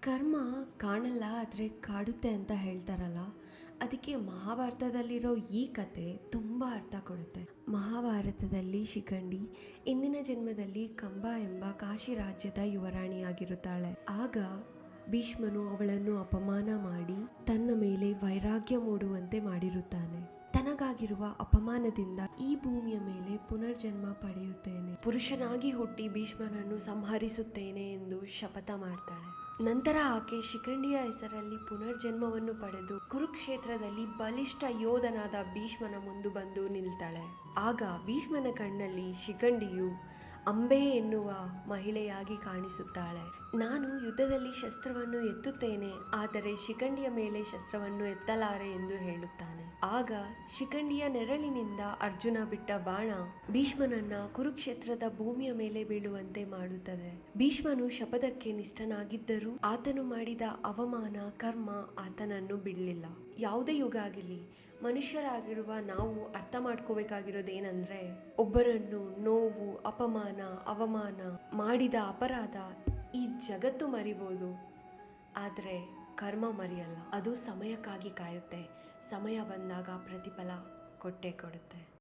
ಕರ್ಮ ಕಾಣಲ್ಲ ಆದರೆ ಕಾಡುತ್ತೆ ಅಂತ ಹೇಳ್ತಾರಲ್ಲ, ಅದಕ್ಕೆ ಮಹಾಭಾರತದಲ್ಲಿರೋ ಈ ಕತೆ ತುಂಬ ಅರ್ಥ ಕೊಡುತ್ತೆ. ಮಹಾಭಾರತದಲ್ಲಿ ಶಿಖಂಡಿ ಇಂದಿನ ಜನ್ಮದಲ್ಲಿ ಕಂಬ ಎಂಬ ಕಾಶಿ ರಾಜ್ಯದ ಯುವರಾಣಿಯಾಗಿರುತ್ತಾಳೆ. ಆಗ ಭೀಷ್ಮನು ಅವಳನ್ನು ಅಪಮಾನ ಮಾಡಿ ತನ್ನ ಮೇಲೆ ವೈರಾಗ್ಯ ಮೂಡುವಂತೆ ಮಾಡಿರುತ್ತಾನೆ. ತನಗಾಗಿರುವ ಅಪಮಾನದಿಂದ ಈ ಭೂಮಿಯ ಮೇಲೆ ಪುನರ್ಜನ್ಮ ಪಡೆಯುತ್ತೇನೆ, ಪುರುಷನಾಗಿ ಹುಟ್ಟಿ ಭೀಷ್ಮನನ್ನು ಸಂಹರಿಸುತ್ತೇನೆ ಎಂದು ಶಪಥ ಮಾಡ್ತಾಳೆ. ನಂತರ ಆಕೆ ಶಿಖಂಡಿಯ ಹೆಸರಲ್ಲಿ ಪುನರ್ಜನ್ಮವನ್ನು ಪಡೆದು ಕುರುಕ್ಷೇತ್ರದಲ್ಲಿ ಬಲಿಷ್ಠ ಯೋಧನಾದ ಭೀಷ್ಮನ ಮುಂದೆ ಬಂದು ನಿಲ್ತಾಳೆ. ಆಗ ಭೀಷ್ಮನ ಕಣ್ಣಲ್ಲಿ ಶಿಖಂಡಿಯು ಅಂಬೆ ಎನ್ನುವ ಮಹಿಳೆಯಾಗಿ ಕಾಣಿಸುತ್ತಾಳೆ. ನಾನು ಯುದ್ಧದಲ್ಲಿ ಶಸ್ತ್ರವನ್ನು ಎತ್ತುತ್ತೇನೆ, ಆದರೆ ಶಿಖಂಡಿಯ ಮೇಲೆ ಶಸ್ತ್ರವನ್ನು ಎತ್ತಲಾರೆ ಎಂದು ಹೇಳುತ್ತಾನೆ. ಆಗ ಶಿಖಂಡಿಯ ನೆರಳಿನಿಂದ ಅರ್ಜುನ ಬಿಟ್ಟ ಬಾಣ ಭೀಷ್ಮನನ್ನ ಕುರುಕ್ಷೇತ್ರದ ಭೂಮಿಯ ಮೇಲೆ ಬೀಳುವಂತೆ ಮಾಡುತ್ತದೆ. ಭೀಷ್ಮನು ಶಪಥಕ್ಕೆ ನಿಷ್ಠನಾಗಿದ್ದರೂ ಆತನು ಮಾಡಿದ ಅವಮಾನ ಕರ್ಮ ಆತನನ್ನು ಬಿಡಲಿಲ್ಲ. ಯಾವುದೇ ಯುಗ ಆಗಿರಲಿ, ಮನುಷ್ಯರಾಗಿರುವ ನಾವು ಅರ್ಥ ಮಾಡ್ಕೋಬೇಕಾಗಿರೋದೇನೆಂದ್ರೆ, ಒಬ್ಬರನ್ನು ನೋವು, ಅಪಮಾನ, ಅವಮಾನ ಮಾಡಿದ ಅಪರಾಧ ಈ ಜಗತ್ತು ಮರಿಬೋದು, ಆದರೆ ಕರ್ಮ ಮರೆಯಲ್ಲ. ಅದು ಸಮಯಕ್ಕಾಗಿ ಕಾಯುತ್ತೆ. ಸಮಯ ಬಂದಾಗ ಪ್ರತಿಫಲ ಕೊಟ್ಟೇ ಕೊಡುತ್ತೆ.